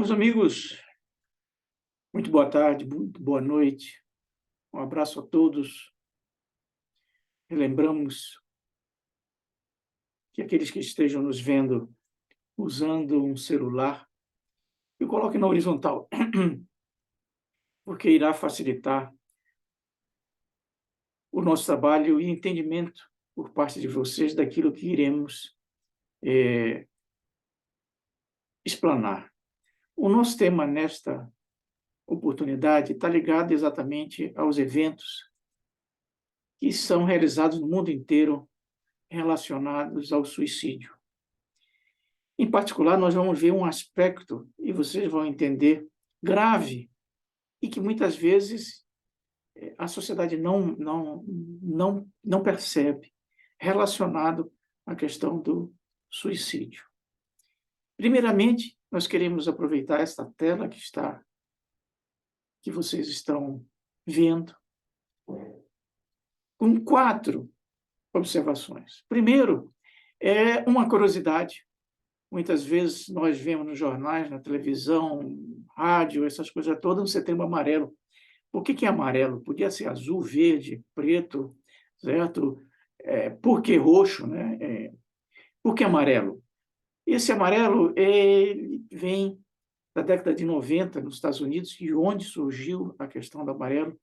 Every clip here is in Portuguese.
Meus amigos, muito boa tarde, muito boa noite. Um abraço a todos. Relembramos que aqueles que estejam nos vendo usando um celular, e coloque na horizontal, porque irá facilitar o nosso trabalho e entendimento por parte de vocês daquilo que iremos explanar. O nosso tema nesta oportunidade está ligado exatamente aos eventos que são realizados no mundo inteiro relacionados ao suicídio. Em particular, nós vamos ver um aspecto, e vocês vão entender, grave, e que muitas vezes a sociedade não percebe, relacionado à questão do suicídio. Primeiramente, nós queremos aproveitar esta tela que vocês estão vendo, com 4 observações. Primeiro, é uma curiosidade. Muitas vezes nós vemos nos jornais, na televisão, rádio, essas coisas todas, um Setembro Amarelo. Por que é amarelo? Podia ser azul, verde, preto, certo? Por que roxo, né? Por que amarelo? Esse amarelo ele vem da década de 90 nos Estados Unidos, de onde surgiu a questão do amarelo,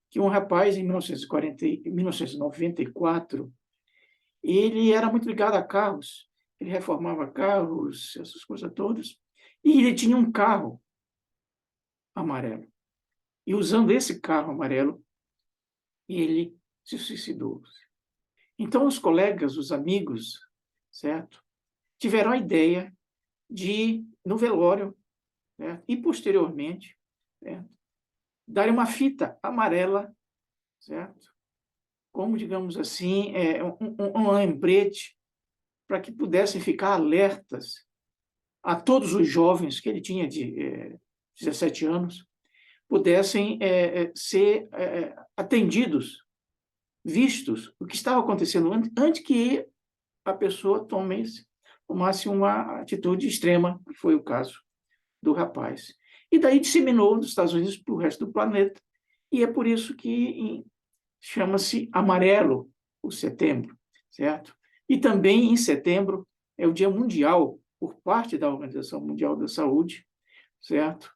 que um rapaz, em 1994, ele era muito ligado a carros, ele reformava carros, essas coisas todas, e ele tinha um carro amarelo. E usando esse carro amarelo, ele se suicidou. Então, os colegas, os amigos, certo? Tiveram a ideia de, no velório, certo? E posteriormente, certo? Darem uma fita amarela, certo? Como, digamos assim, um lembrete para que pudessem ficar alertas a todos os jovens, que ele tinha de 17 anos, pudessem ser atendidos, vistos, o que estava acontecendo antes que a pessoa tomasse uma atitude extrema, que foi o caso do rapaz. E daí disseminou dos Estados Unidos para o resto do planeta, e é por isso que chama-se amarelo o setembro, certo? E também em setembro é o Dia Mundial, por parte da Organização Mundial da Saúde, certo?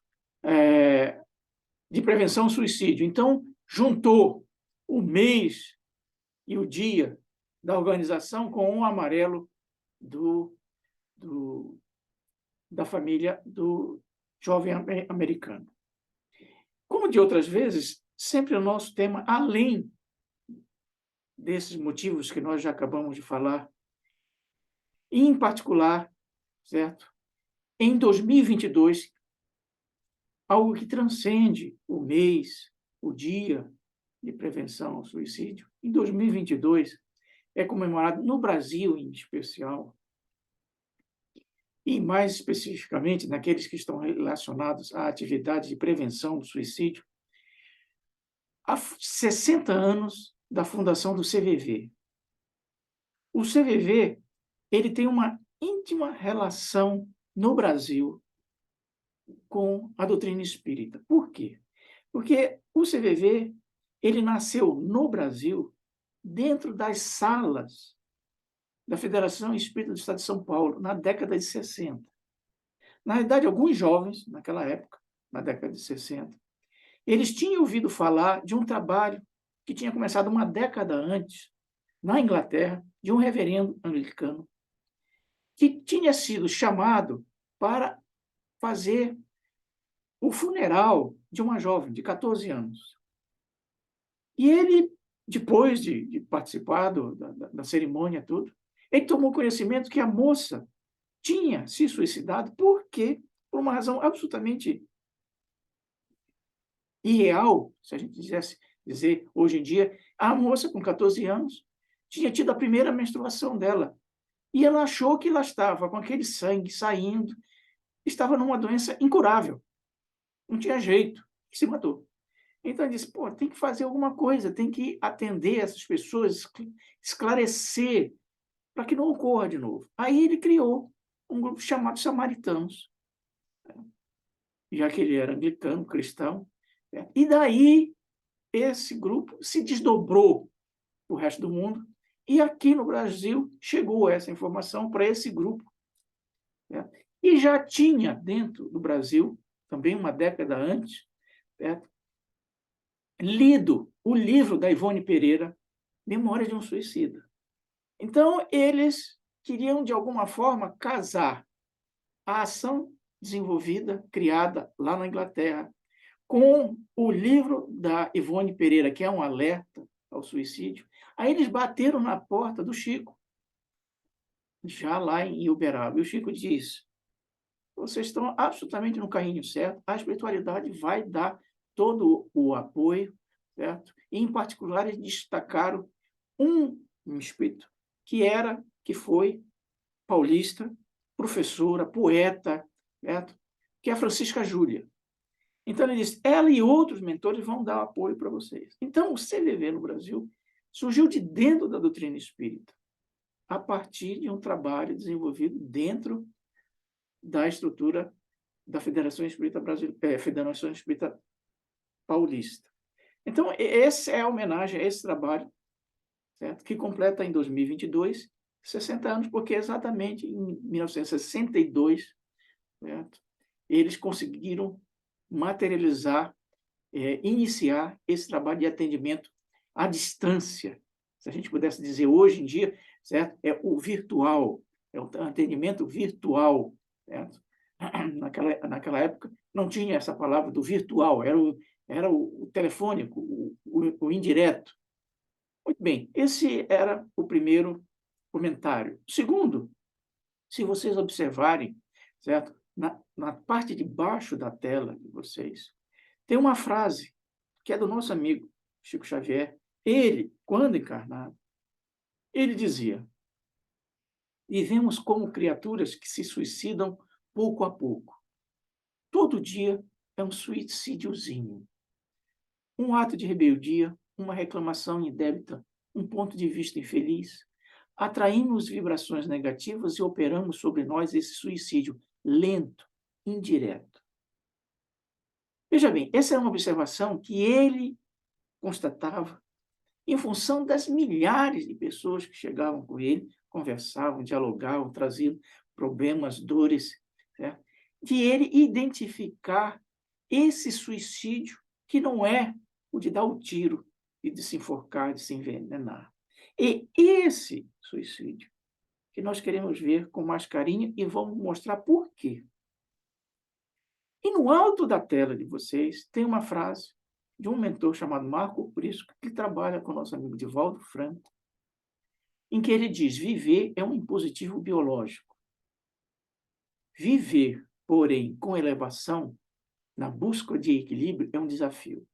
De prevenção ao suicídio. Então, juntou o mês e o dia da organização com o amarelo da família do jovem americano. Como de outras vezes, sempre o nosso tema, além desses motivos que nós já acabamos de falar, e em particular, certo? Em 2022, algo que transcende o mês, o dia de prevenção ao suicídio, em 2022 é comemorado no Brasil em especial, e mais especificamente naqueles que estão relacionados à atividade de prevenção do suicídio, há 60 anos da fundação do CVV. O CVV ele tem uma íntima relação no Brasil com a doutrina espírita. Por quê? Porque o CVV ele nasceu no Brasil dentro das salas da Federação Espírita do Estado de São Paulo, na década de 60. Na realidade, alguns jovens, naquela época, na década de 60, eles tinham ouvido falar de um trabalho que tinha começado uma década antes, na Inglaterra, de um reverendo anglicano, que tinha sido chamado para fazer o funeral de uma jovem de 14 anos. E ele, depois de participar da cerimônia, tudo, ele tomou conhecimento que a moça tinha se suicidado porque, por uma razão absolutamente irreal, se a gente quisesse dizer hoje em dia, a moça com 14 anos tinha tido a primeira menstruação dela. E ela achou que ela estava com aquele sangue saindo, estava numa doença incurável. Não tinha jeito, e se matou. Então ele disse, tem que fazer alguma coisa, tem que atender essas pessoas, esclarecer, para que não ocorra de novo. Aí ele criou um grupo chamado Samaritanos. já que ele era anglicano, cristão, né? E daí esse grupo se desdobrou para o resto do mundo, e aqui no Brasil chegou essa informação para esse grupo, né? E já tinha dentro do Brasil, também uma década antes, né, lido o livro da Ivone Pereira, Memória de um Suicida. Então, eles queriam, de alguma forma, casar a ação desenvolvida, criada lá na Inglaterra, com o livro da Ivone Pereira, que é um alerta ao suicídio. Aí eles bateram na porta do Chico, já lá em Uberaba. E o Chico diz: vocês estão absolutamente no caminho certo, a espiritualidade vai dar todo o apoio, certo? E, em particular, eles destacaram um espírito que foi paulista, professora, poeta, certo? Que é a Francisca Júlia. Então, ele disse, ela e outros mentores vão dar apoio para vocês. Então, o CVV no Brasil surgiu de dentro da doutrina espírita, a partir de um trabalho desenvolvido dentro da estrutura da Federação Espírita Brasileira, Federação Espírita Paulista. Então, essa é a homenagem a esse trabalho, certo? Que completa em 2022 60 anos, porque exatamente em 1962, certo? Eles conseguiram materializar, iniciar esse trabalho de atendimento à distância. Se a gente pudesse dizer hoje em dia, certo? É o virtual, é o atendimento virtual, certo? Naquela época não tinha essa palavra do virtual, era o telefônico, o indireto. Muito bem, esse era o primeiro comentário. O segundo, se vocês observarem, certo? Na parte de baixo da tela de vocês, tem uma frase que é do nosso amigo Chico Xavier. Ele, quando encarnado, ele dizia: vivemos como criaturas que se suicidam pouco a pouco. Todo dia é um suicídiozinho. Um ato de rebeldia, uma reclamação indébita, um ponto de vista infeliz. Atraímos vibrações negativas e operamos sobre nós esse suicídio lento, indireto. Veja bem, essa é uma observação que ele constatava em função das milhares de pessoas que chegavam com ele, conversavam, dialogavam, traziam problemas, dores, certo? De ele identificar esse suicídio que não é o de dar o tiro e de se enforcar, de se envenenar. E esse suicídio que nós queremos ver com mais carinho e vamos mostrar por quê. E no alto da tela de vocês tem uma frase de um mentor chamado Marco Prisco, que trabalha com o nosso amigo Divaldo Franco, em que ele diz: viver é um impositivo biológico. Viver, porém, com elevação, na busca de equilíbrio, é um desafio.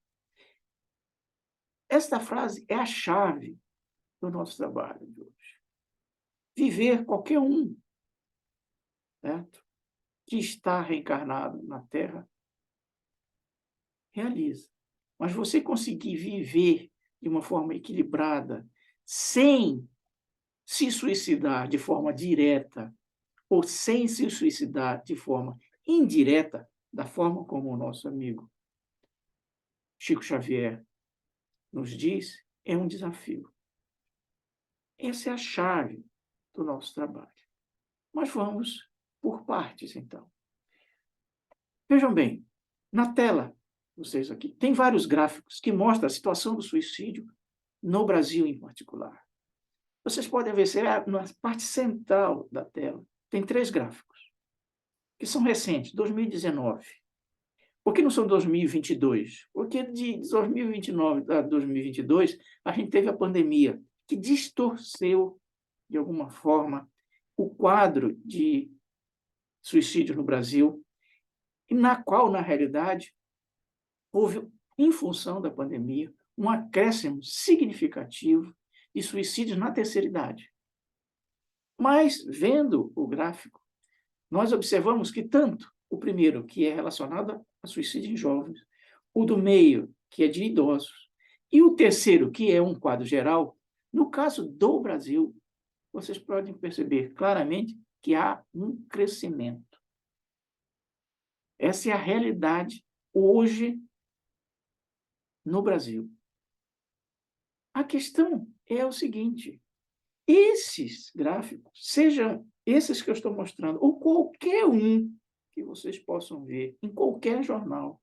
Esta frase é a chave do nosso trabalho de hoje. Viver, qualquer um, certo? Que está reencarnado na Terra, realiza. Mas você conseguir viver de uma forma equilibrada, sem se suicidar de forma direta, ou sem se suicidar de forma indireta, da forma como o nosso amigo Chico Xavier nos diz, é um desafio. Essa é a chave do nosso trabalho. Mas vamos por partes, então. Vejam bem, na tela, vocês aqui, tem vários gráficos que mostram a situação do suicídio no Brasil em particular. Vocês podem ver, na parte central da tela, tem 3 gráficos, que são recentes, 2019. Por que não são 2022? Porque de 2029 a 2022, a gente teve a pandemia, que distorceu, de alguma forma, o quadro de suicídio no Brasil, e na qual, na realidade, houve, em função da pandemia, um acréscimo significativo de suicídios na terceira idade. Mas, vendo o gráfico, nós observamos que tanto o primeiro, que é relacionado a suicídio em jovens, o do meio, que é de idosos, e o terceiro, que é um quadro geral, no caso do Brasil, vocês podem perceber claramente que há um crescimento. Essa é a realidade hoje no Brasil. A questão é o seguinte: esses gráficos, sejam esses que eu estou mostrando, ou qualquer um que vocês possam ver em qualquer jornal,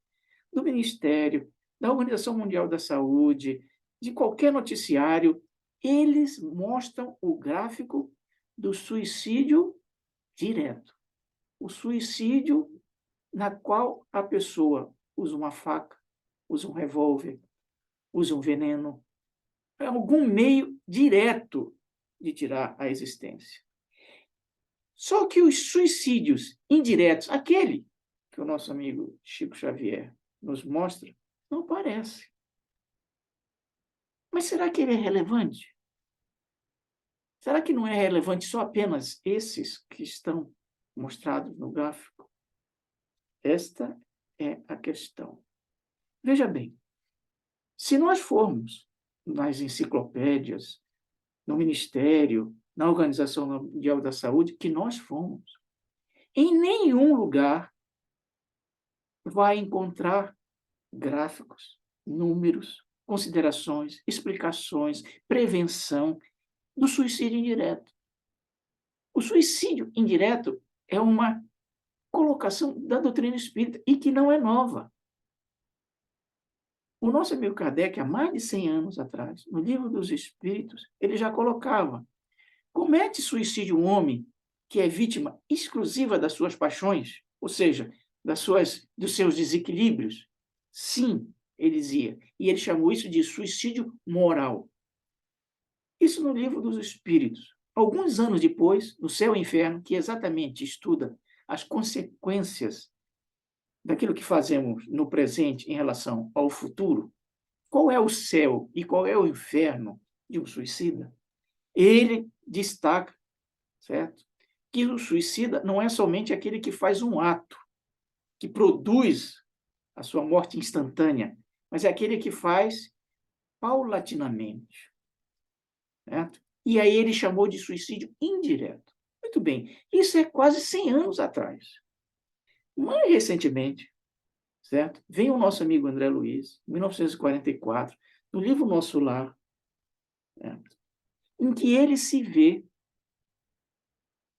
do Ministério, da Organização Mundial da Saúde, de qualquer noticiário, eles mostram o gráfico do suicídio direto. O suicídio na qual a pessoa usa uma faca, usa um revólver, usa um veneno, é algum meio direto de tirar a existência. Só que os suicídios indiretos, aquele que o nosso amigo Chico Xavier nos mostra, não aparece. Mas será que ele é relevante? Será que não é relevante só apenas esses que estão mostrados no gráfico? Esta é a questão. Veja bem, se nós formos nas enciclopédias, no Ministério, na Organização Mundial da Saúde, que nós fomos, em nenhum lugar vai encontrar gráficos, números, considerações, explicações, prevenção do suicídio indireto. O suicídio indireto é uma colocação da doutrina espírita e que não é nova. O nosso amigo Kardec, há mais de 100 anos atrás, no Livro dos Espíritos, ele já colocava: comete suicídio um homem que é vítima exclusiva das suas paixões, ou seja, dos seus desequilíbrios? Sim, ele dizia. E ele chamou isso de suicídio moral. Isso no Livro dos Espíritos. Alguns anos depois, no Céu e Inferno, que exatamente estuda as consequências daquilo que fazemos no presente em relação ao futuro, qual é o céu e qual é o inferno de um suicida? Ele destaca, certo? Que o suicida não é somente aquele que faz um ato, que produz a sua morte instantânea, mas é aquele que faz paulatinamente, certo? E aí ele chamou de suicídio indireto. Muito bem, isso é quase 100 anos atrás. Mais recentemente, certo? Vem o nosso amigo André Luiz, em 1944, no livro Nosso Lar, certo? Em que ele se vê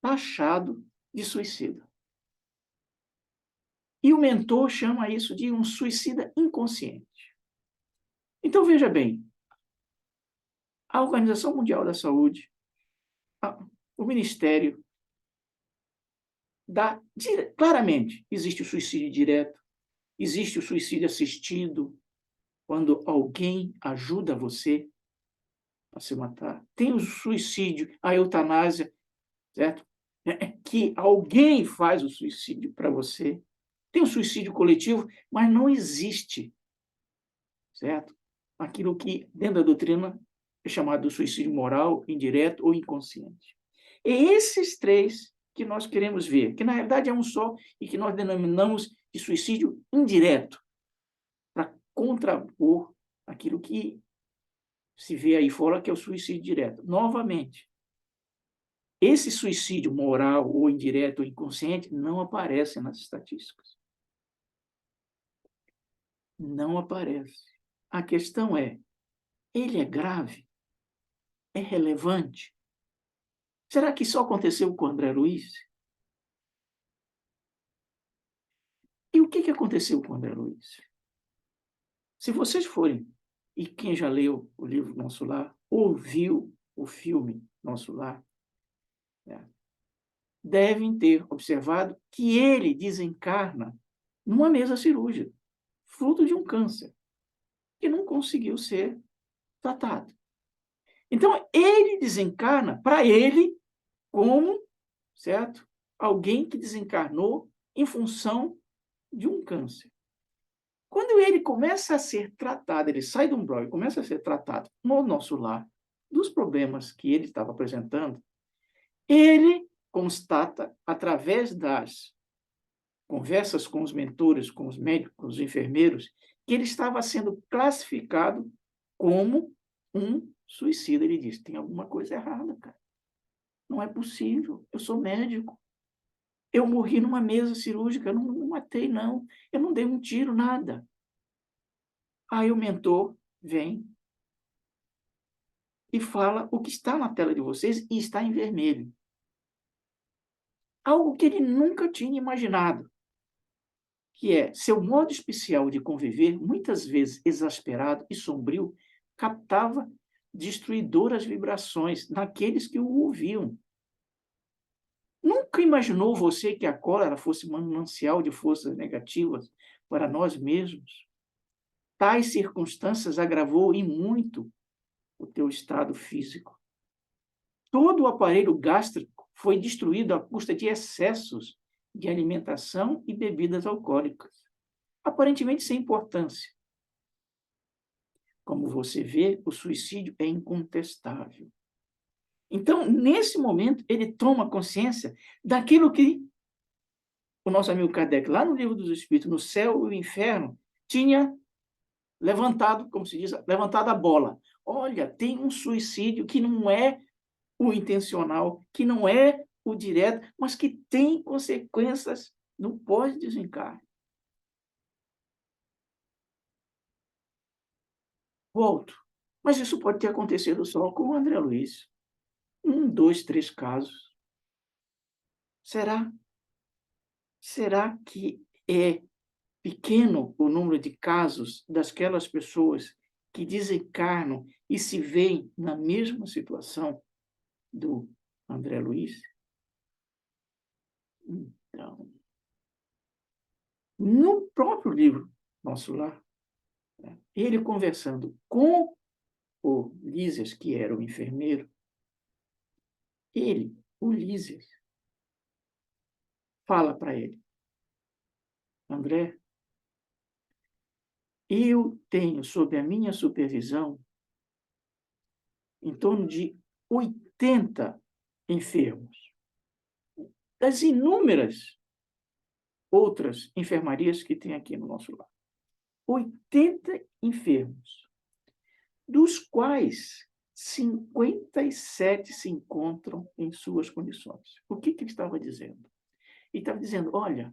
taxado de suicida. E o mentor chama isso de um suicida inconsciente. Então, veja bem, a Organização Mundial da Saúde, o Ministério, dá claramente, existe o suicídio direto, existe o suicídio assistido, quando alguém ajuda você a se matar. Tem o suicídio, a eutanásia, certo? Que alguém faz o suicídio para você. Tem o suicídio coletivo, mas não existe, certo? Aquilo que, dentro da doutrina, é chamado de suicídio moral, indireto ou inconsciente. É esses três que nós queremos ver, que na realidade é um só e que nós denominamos de suicídio indireto, para contrapor aquilo que se vê aí fora, que é o suicídio direto. Novamente, esse suicídio moral ou indireto ou inconsciente não aparece nas estatísticas. Não aparece. A questão é, ele é grave? É relevante? Será que isso aconteceu com o André Luiz? E o que aconteceu com o André Luiz? Se vocês forem, e quem já leu o livro Nosso Lar, ou viu o filme Nosso Lar, né, devem ter observado que ele desencarna numa mesa cirúrgica, fruto de um câncer, que não conseguiu ser tratado. Então, ele desencarna, para ele, como, certo? Alguém que desencarnou em função de um câncer. Quando ele começa a ser tratado, ele sai do umbral e começa a ser tratado no Nosso Lar, dos problemas que ele estava apresentando, ele constata, através das conversas com os mentores, com os médicos, com os enfermeiros, que ele estava sendo classificado como um suicida. Ele diz: tem alguma coisa errada, cara. Não é possível. Eu sou médico. Eu morri numa mesa cirúrgica, eu não matei, não. Eu não dei um tiro, nada. Aí o mentor vem e fala o que está na tela de vocês e está em vermelho. Algo que ele nunca tinha imaginado, que é seu modo especial de conviver, muitas vezes exasperado e sombrio, captava destruidoras vibrações naqueles que o ouviam. Nunca imaginou você que a cólera fosse manancial de forças negativas para nós mesmos? Tais circunstâncias agravou e muito o teu estado físico. Todo o aparelho gástrico foi destruído à custa de excessos de alimentação e bebidas alcoólicas, aparentemente sem importância. Como você vê, o suicídio é incontestável. Então, nesse momento, ele toma consciência daquilo que o nosso amigo Kardec, lá no Livro dos Espíritos, no Céu e o Inferno, tinha levantado, como se diz, levantado a bola. Olha, tem um suicídio que não é o intencional, que não é o direto, mas que tem consequências no pós-desencarne. Volto. Mas isso pode ter acontecido só com o André Luiz. 1, 2, 3 casos. Será? Será que é pequeno o número de casos daquelas pessoas que desencarnam e se veem na mesma situação do André Luiz? Então, no próprio livro Nosso Lar, ele conversando com o Lísias, que era o enfermeiro, o Lísias, fala para ele: André, eu tenho sob a minha supervisão em torno de 80 enfermos, das inúmeras outras enfermarias que tem aqui no nosso lar. 80 enfermos, dos quais 57 se encontram em suas condições. O que ele estava dizendo? Ele estava dizendo, olha,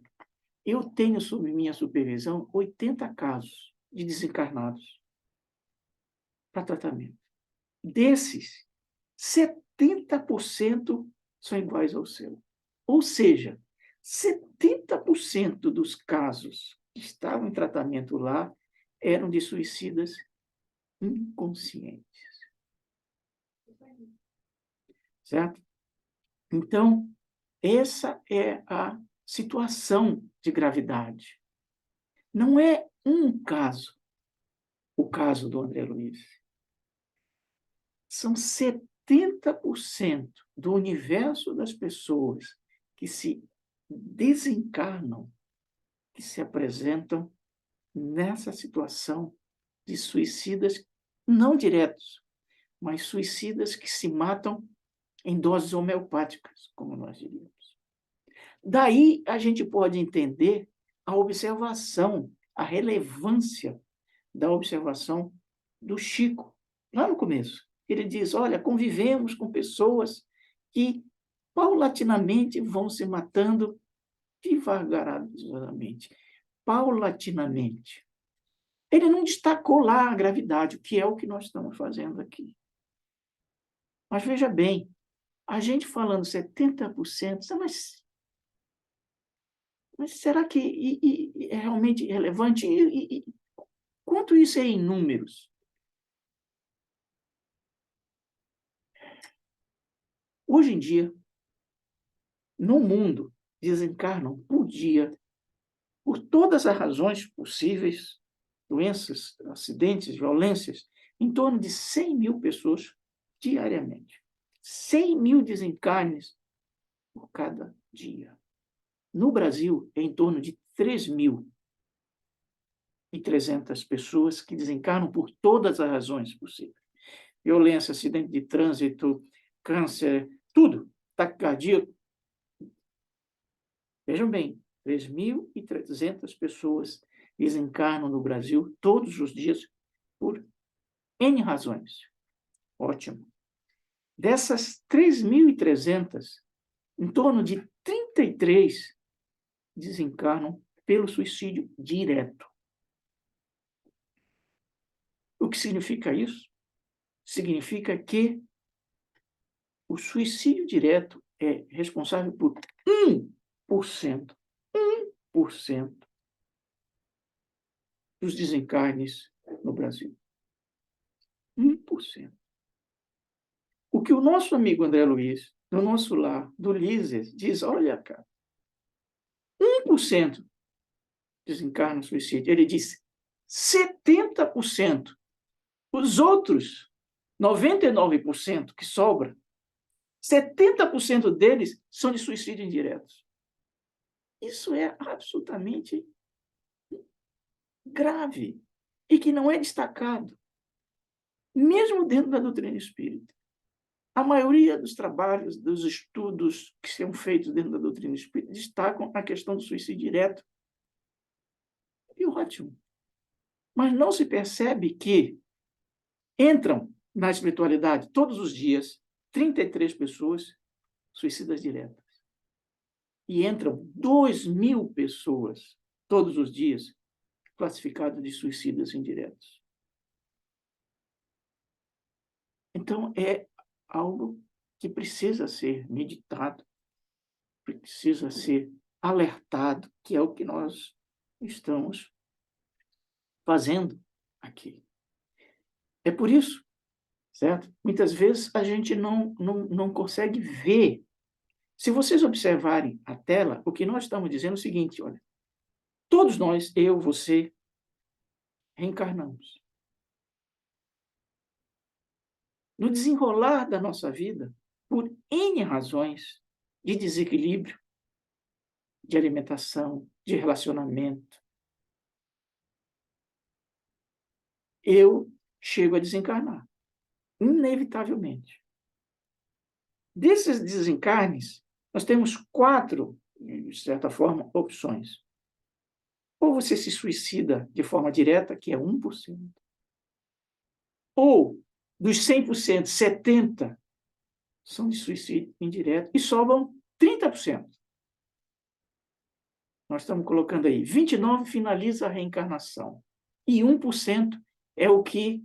eu tenho sob minha supervisão 80 casos de desencarnados para tratamento. Desses, 70% são iguais ao seu. Ou seja, 70% dos casos que estavam em tratamento lá eram de suicidas inconscientes. Certo? Então, essa é a situação de gravidade. Não é um caso, o caso do André Luiz. São 70% do universo das pessoas que se desencarnam, que se apresentam nessa situação de suicidas não diretos, mas suicidas que se matam em doses homeopáticas, como nós diríamos. Daí a gente pode entender a observação, a relevância da observação do Chico, lá no começo. Ele diz, olha, convivemos com pessoas que paulatinamente vão se matando devagaramente, paulatinamente. Ele não destacou lá a gravidade, o que é o que nós estamos fazendo aqui. Mas veja bem, a gente falando 70%, mas será que é realmente relevante? Quanto isso é em números? Hoje em dia, no mundo, desencarnam por dia, por todas as razões possíveis, doenças, acidentes, violências, em torno de 100 mil pessoas diariamente. 100 mil desencarnes por cada dia. No Brasil, é em torno de 3.300 pessoas que desencarnam por todas as razões possíveis. Violência, acidente de trânsito, câncer, tudo, taquicardia. Vejam bem, 3.300 pessoas desencarnam no Brasil todos os dias por N razões. Ótimo. Dessas 3.300, em torno de 33 desencarnam pelo suicídio direto. O que significa isso? Significa que o suicídio direto é responsável por 1%, 1% dos desencarnes no Brasil. 1%. O que o nosso amigo André Luiz, no nosso lar, do Lises, diz, olha, cara, 1% desencarna no suicídio. Ele disse 70%. Os outros 99% que sobra, 70% deles são de suicídio indiretos. Isso é absolutamente grave e que não é destacado, mesmo dentro da doutrina espírita. A maioria dos trabalhos, dos estudos que são feitos dentro da doutrina espírita destacam a questão do suicídio direto. E ótimo. Mas não se percebe que entram na espiritualidade todos os dias 33 pessoas suicidas diretas. E entram 2.000 pessoas todos os dias classificadas de suicidas indiretos. Então, é algo que precisa ser meditado, precisa ser alertado, que é o que nós estamos fazendo aqui. É por isso, certo? Muitas vezes a gente não consegue ver. Se vocês observarem a tela, o que nós estamos dizendo é o seguinte, olha, todos nós, eu, você, reencarnamos. No desenrolar da nossa vida, por N razões de desequilíbrio, de alimentação, de relacionamento, eu chego a desencarnar, inevitavelmente. Desses desencarnes, nós temos 4, de certa forma, opções. Ou você se suicida de forma direta, que é 1%. Ou, dos 100%, 70% são de suicídio indireto e sobram 30%. Nós estamos colocando aí, 29% finaliza a reencarnação. E 1% é o que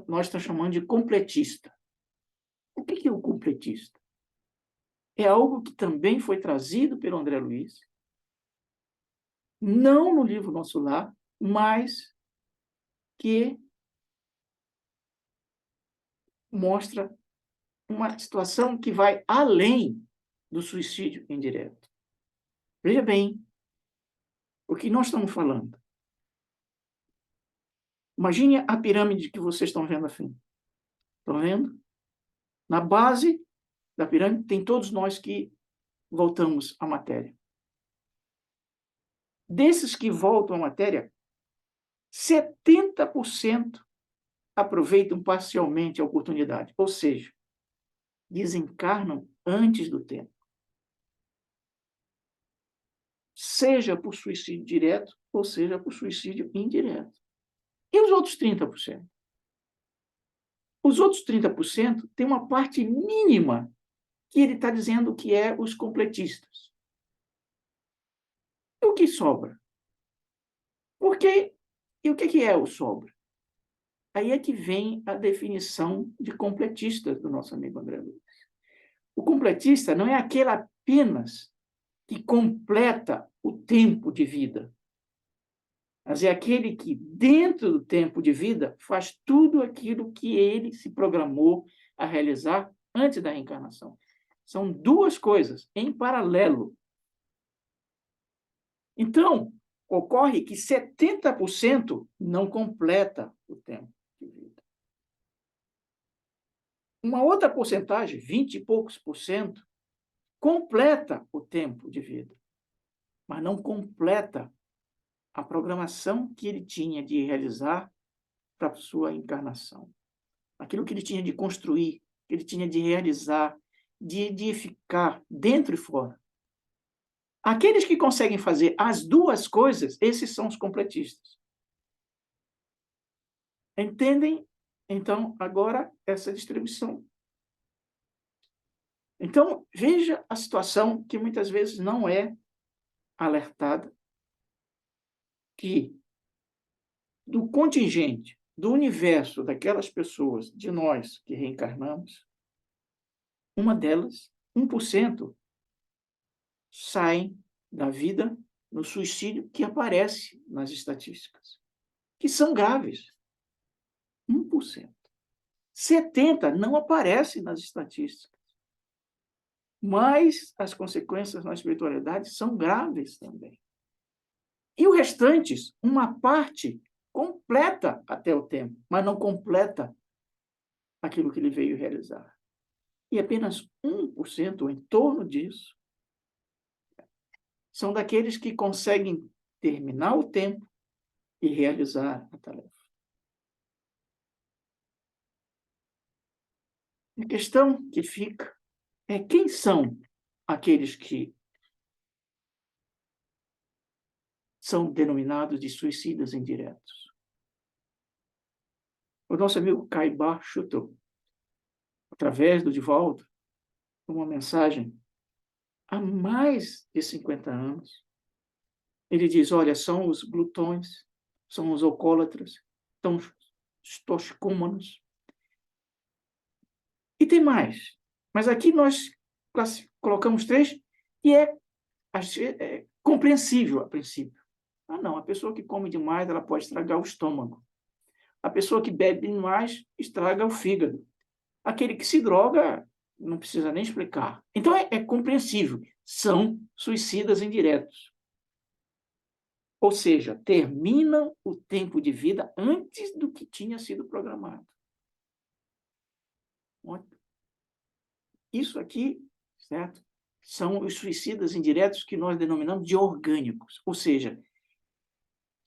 nós estamos chamando de completista. O que é o completista? É algo que também foi trazido pelo André Luiz, não no livro Nosso Lar, mas que mostra uma situação que vai além do suicídio indireto. Veja bem o que nós estamos falando. Imagine a pirâmide que vocês estão vendo assim. Estão vendo? Na base da pirâmide tem todos nós que voltamos à matéria. Desses que voltam à matéria, 70% aproveitam parcialmente a oportunidade, ou seja, desencarnam antes do tempo. Seja por suicídio direto, ou seja por suicídio indireto. E os outros 30%? Os outros 30% têm uma parte mínima que ele está dizendo que é os completistas. E o que sobra? E o que é o sobra? Aí é que vem a definição de completista do nosso amigo André Luiz. O completista não é aquele apenas que completa o tempo de vida, mas é aquele que, dentro do tempo de vida, faz tudo aquilo que ele se programou a realizar antes da reencarnação. São duas coisas em paralelo. Então, ocorre que 70% não completa o tempo de vida. Uma outra porcentagem, 20 e poucos por cento, completa o tempo de vida, mas não completa a programação que ele tinha de realizar para a sua encarnação. Aquilo que ele tinha de construir, que ele tinha de realizar, de edificar dentro e fora. Aqueles que conseguem fazer as duas coisas, esses são os completistas. Entendem, então, agora, essa distribuição. Então, veja a situação que muitas vezes não é alertada, que do contingente, do universo daquelas pessoas, de nós que reencarnamos, uma delas, 1%, saem da vida no suicídio que aparece nas estatísticas, que são graves. 1%. 70% não aparece nas estatísticas. Mas as consequências na espiritualidade são graves também. E o restante, uma parte, completa até o tempo, mas não completa aquilo que ele veio realizar. E apenas 1%, ou em torno disso, são daqueles que conseguem terminar o tempo e realizar a tarefa. A questão que fica é quem são aqueles que são denominados de suicidas indiretos. O nosso amigo Caibar chutou, através do Divaldo, uma mensagem há mais de 50 anos. Ele diz, olha, são os glutões, são os alcoólatras, são os toxicômanos. E tem mais. Mas aqui nós colocamos 3 e é compreensível a princípio. Ah, não, a pessoa que come demais, ela pode estragar o estômago. A pessoa que bebe demais, estraga o fígado. Aquele que se droga, não precisa nem explicar. Então, é compreensível. São suicidas indiretos. Ou seja, terminam o tempo de vida antes do que tinha sido programado. Isso aqui, certo? São os suicidas indiretos que nós denominamos de orgânicos. Ou seja,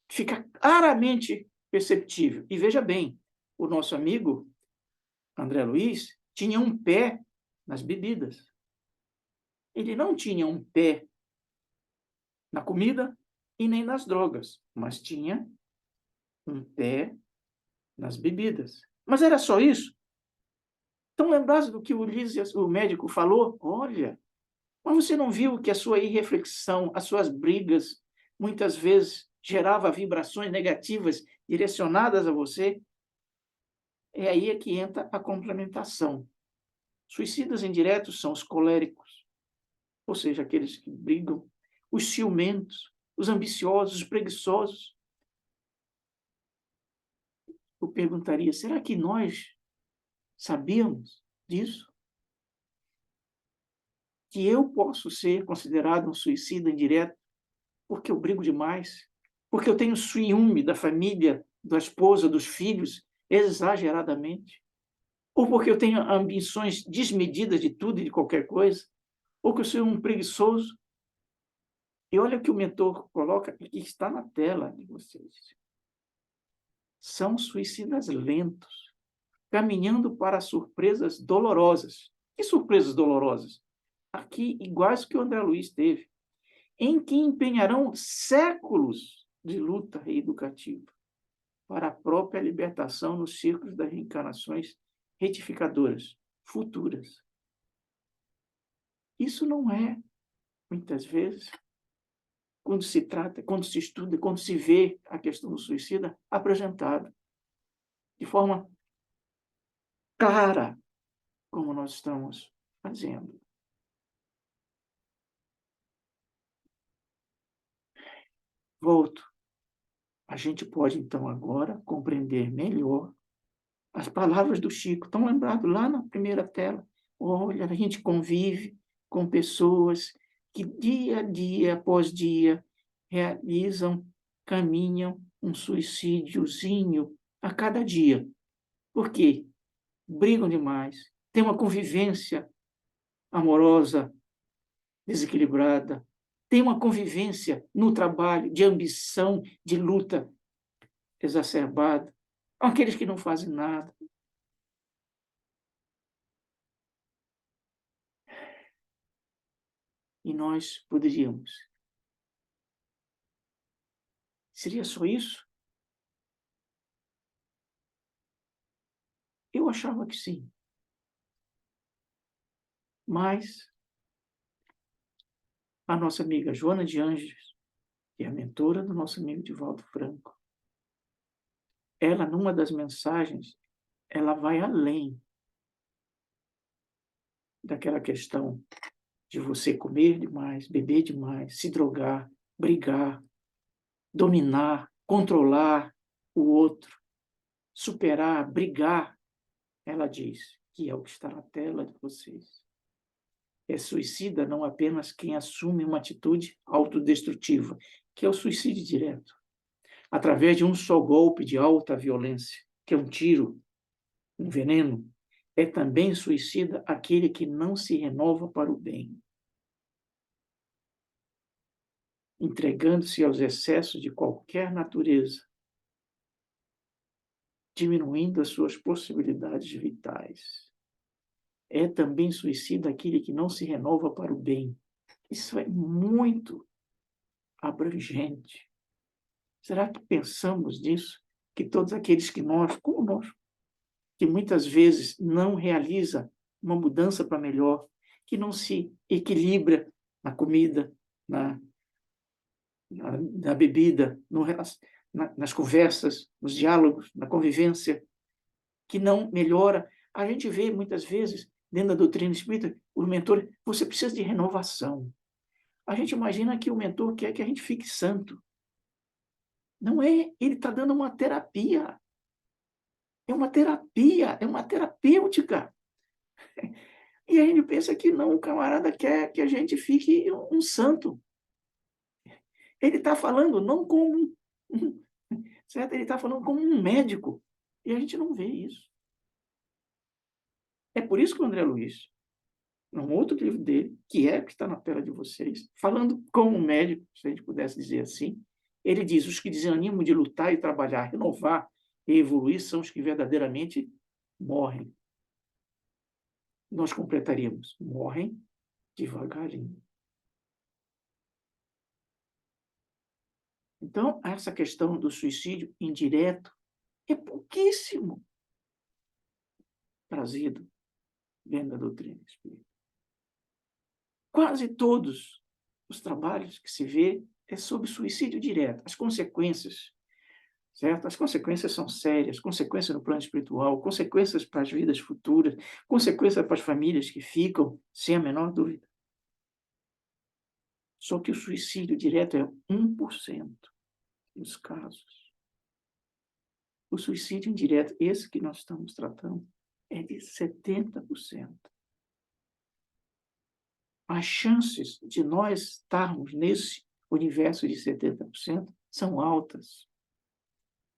fica claramente perceptível. E veja bem, o nosso amigo André Luiz tinha um pé nas bebidas. Ele não tinha um pé na comida e nem nas drogas, mas tinha um pé nas bebidas. Mas era só isso? Estão lembrados do que o Ulisses, o médico, falou? Olha, mas você não viu que a sua irreflexão, as suas brigas, muitas vezes gerava vibrações negativas direcionadas a você? É aí que entra a complementação. Suicidas indiretos são os coléricos, ou seja, aqueles que brigam, os ciumentos, os ambiciosos, os preguiçosos. Eu perguntaria, será que nós sabíamos disso? Que eu posso ser considerado um suicida indireto porque eu brigo demais, porque eu tenho ciúme da família, da esposa, dos filhos, exageradamente, ou porque eu tenho ambições desmedidas de tudo e de qualquer coisa, ou que eu sou um preguiçoso. E olha o que o mentor coloca e que está na tela de vocês. São suicidas lentos, caminhando para surpresas dolorosas. Que surpresas dolorosas? Aqui, iguais que o André Luiz teve, em que empenharão séculos de luta reeducativa para a própria libertação nos círculos das reencarnações retificadoras futuras. Isso não é, muitas vezes, quando se trata, quando se estuda, quando se vê a questão do suicida apresentado de forma clara, como nós estamos fazendo. Volto. A gente pode, então, agora compreender melhor as palavras do Chico. Estão lembrados lá na primeira tela? Olha, a gente convive com pessoas que dia a dia, após dia, realizam, caminham um suicídiozinho a cada dia. Por quê? Brigam demais, têm uma convivência amorosa desequilibrada, têm uma convivência no trabalho de ambição, de luta exacerbada, aqueles que não fazem nada. E nós poderíamos. Seria só isso? Eu achava que sim. Mas a nossa amiga Joana de Ângeles, que é a mentora do nosso amigo Divaldo Franco, ela, numa das mensagens, ela vai além daquela questão de você comer demais, beber demais, se drogar, brigar, dominar, controlar o outro, superar, brigar. Ela diz que é o que está na tela de vocês. É suicida não apenas quem assume uma atitude autodestrutiva, que é o suicídio direto, através de um só golpe de alta violência, que é um tiro, um veneno. É também suicida aquele que não se renova para o bem, entregando-se aos excessos de qualquer natureza, diminuindo as suas possibilidades vitais. É também suicida aquele que não se renova para o bem. Isso é muito abrangente. Será que pensamos nisso? Que todos aqueles que nós, como nós, que muitas vezes não realiza uma mudança para melhor, que não se equilibra na comida, na bebida, nas conversas, nos diálogos, na convivência, que não melhora. A gente vê muitas vezes, dentro da doutrina espírita, o mentor, você precisa de renovação. A gente imagina que o mentor quer que a gente fique santo. Não é, ele está dando uma terapia. É uma terapia, é uma terapêutica. E a gente pensa que não, o camarada quer que a gente fique um santo. Ele está falando não como certo? Ele está falando como um médico. E a gente não vê isso. É por isso que o André Luiz, num outro livro dele, que é o que está na tela de vocês, falando como médico, se a gente pudesse dizer assim, ele diz: os que desanimam de lutar e trabalhar, renovar e evoluir são os que verdadeiramente morrem. Nós completaríamos: morrem devagarinho. Então, essa questão do suicídio indireto é pouquíssimo trazido dentro da doutrina espírita. Quase todos os trabalhos que se vê é sobre suicídio direto, as consequências, certo? As consequências são sérias, consequências no plano espiritual, consequências para as vidas futuras, consequências para as famílias que ficam, sem a menor dúvida. Só que o suicídio direto é 1% dos casos. O suicídio indireto, esse que nós estamos tratando, é de 70%. As chances de nós estarmos nesse universo de 70% são altas.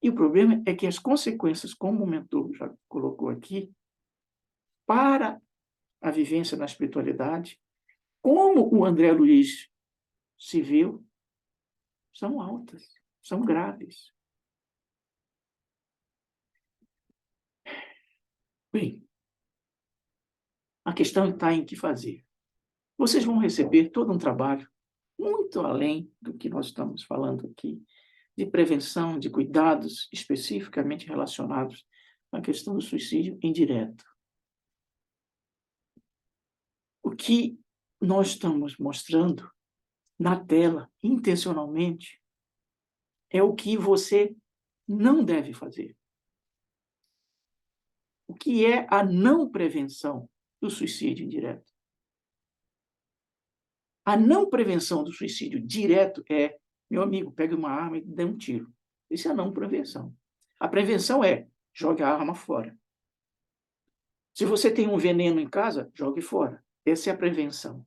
E o problema é que as consequências, como o mentor já colocou aqui, para a vivência na espiritualidade, como o André Luiz se viu, são altas, são graves. Bem, a questão está em que fazer. Vocês vão receber todo um trabalho muito além do que nós estamos falando aqui, de prevenção, de cuidados especificamente relacionados à questão do suicídio indireto. O que nós estamos mostrando na tela, intencionalmente, é o que você não deve fazer. O que é a não prevenção do suicídio indireto? A não prevenção do suicídio direto é, meu amigo, pegue uma arma e dê um tiro. Isso é a não prevenção. A prevenção é, jogue a arma fora. Se você tem um veneno em casa, jogue fora. Essa é a prevenção,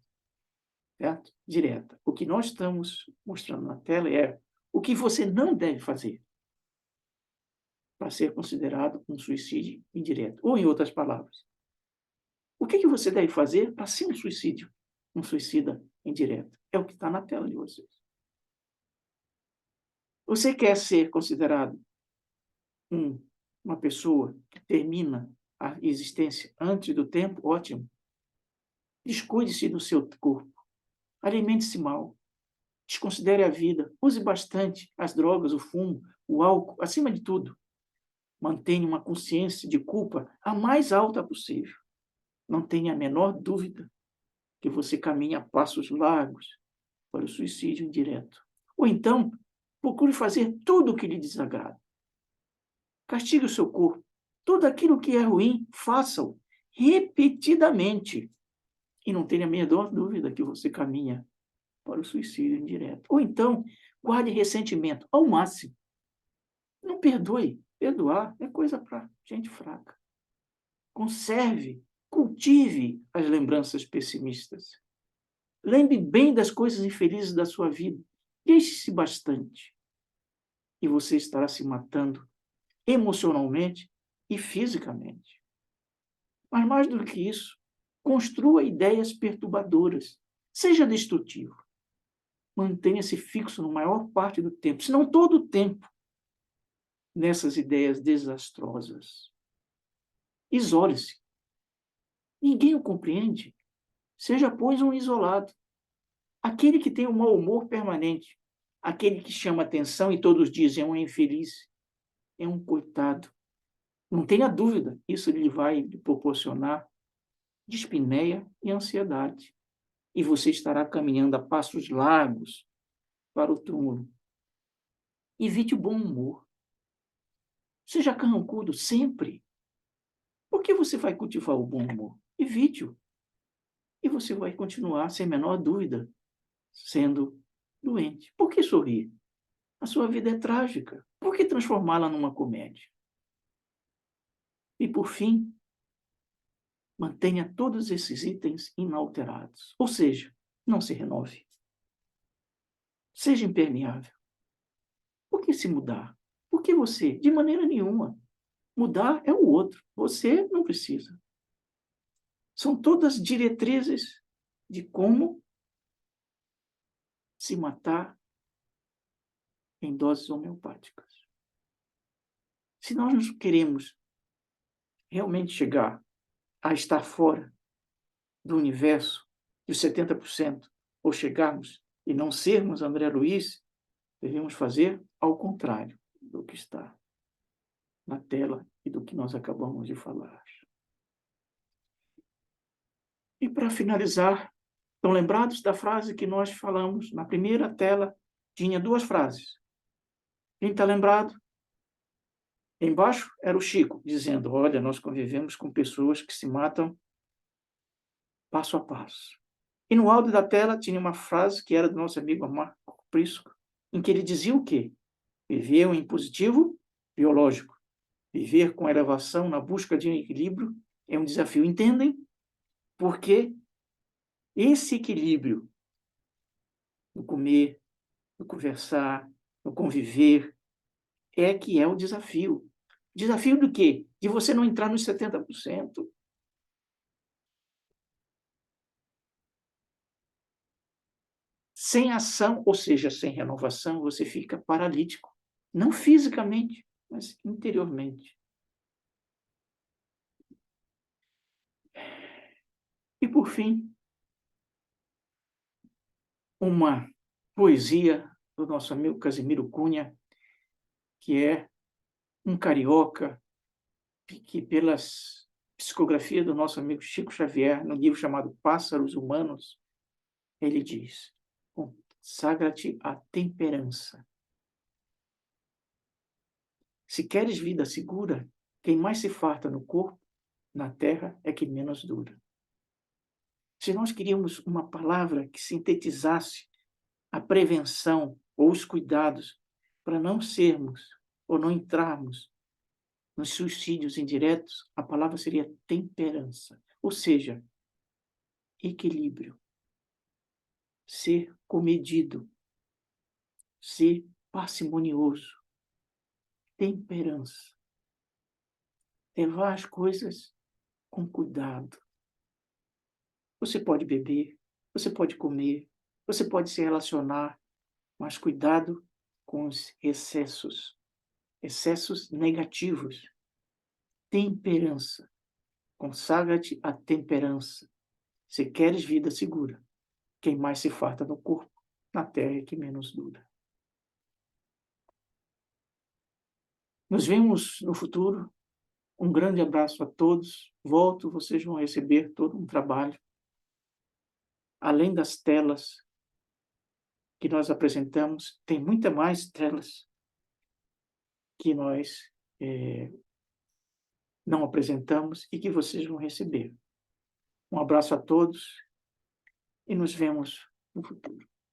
certo? Direta. O que nós estamos mostrando na tela é o que você não deve fazer para ser considerado um suicídio indireto. Ou, em outras palavras, o que você deve fazer para ser um suicídio, um suicida indireto? É o que está na tela de vocês. Você quer ser considerado uma pessoa que termina a existência antes do tempo? Ótimo. Descuide-se do seu corpo. Alimente-se mal. Desconsidere a vida. Use bastante as drogas, o fumo, o álcool. Acima de tudo, mantenha uma consciência de culpa a mais alta possível. Não tenha a menor dúvida que você caminha a passos largos para o suicídio indireto. Ou então, procure fazer tudo o que lhe desagrada. Castigue o seu corpo. Tudo aquilo que é ruim, faça-o repetidamente. E não tenha a menor dúvida que você caminha para o suicídio indireto. Ou então, guarde ressentimento ao máximo. Não perdoe. Perdoar é coisa para gente fraca. Conserve, cultive as lembranças pessimistas. Lembre bem das coisas infelizes da sua vida. Deixe-se bastante. E você estará se matando emocionalmente e fisicamente. Mas mais do que isso, construa ideias perturbadoras. Seja destrutivo. Mantenha-se fixo na maior parte do tempo, se não todo o tempo, nessas ideias desastrosas. Isole-se. Ninguém o compreende. Seja, pois, um isolado. Aquele que tem um mau humor permanente. Aquele que chama atenção e todos dizem é um infeliz. É um coitado. Não tenha dúvida, isso lhe vai lhe proporcionar dispneia e ansiedade. E você estará caminhando a passos largos para o túmulo. Evite o bom humor. Seja carrancudo sempre. Por que você vai cultivar o bom humor? Evite-o. E você vai continuar, sem a menor dúvida, sendo doente. Por que sorrir? A sua vida é trágica. Por que transformá-la numa comédia? E, por fim, mantenha todos esses itens inalterados. Ou seja, não se renove. Seja impermeável. Por que se mudar? Por que você? De maneira nenhuma. Mudar é o outro. Você não precisa. São todas diretrizes de como se matar em doses homeopáticas. Se nós queremos realmente chegar a estar fora do universo dos 70%, ou chegarmos e não sermos André Luiz, devemos fazer ao contrário do que está na tela e do que nós acabamos de falar. E para finalizar, estão lembrados da frase que nós falamos na primeira tela? Tinha duas frases. Quem está lembrado? Embaixo era o Chico, dizendo, olha, nós convivemos com pessoas que se matam passo a passo. E no alto da tela tinha uma frase que era do nosso amigo Marco Prisco, em que ele dizia o quê? Viver em positivo biológico. Viver com elevação na busca de um equilíbrio é um desafio. Entendem? Porque esse equilíbrio no comer, no conversar, no conviver, é que é o desafio. Desafio do quê? De você não entrar nos 70%. Sem ação, ou seja, sem renovação, você fica paralítico. Não fisicamente, mas interiormente. E, por fim, uma poesia do nosso amigo Casimiro Cunha, que é um carioca, que pelas psicografia do nosso amigo Chico Xavier, no livro chamado Pássaros Humanos, ele diz, consagra-te à temperança. Se queres vida segura, quem mais se farta no corpo, na terra, é quem menos dura. Se nós queríamos uma palavra que sintetizasse a prevenção ou os cuidados para não sermos ou não entrarmos nos suicídios indiretos, a palavra seria temperança, ou seja, equilíbrio, ser comedido, ser parcimonioso, temperança, levar as coisas com cuidado. Você pode beber, você pode comer, você pode se relacionar, mas cuidado com os excessos, excessos negativos. Temperança. Consagra-te à temperança. Se queres vida segura, quem mais se farta no corpo, na terra é que menos dura. Nos vemos no futuro. Um grande abraço a todos. Volto, vocês vão receber todo um trabalho além das telas que nós apresentamos, tem muita mais telas que nós não apresentamos e que vocês vão receber. Um abraço a todos e nos vemos no futuro.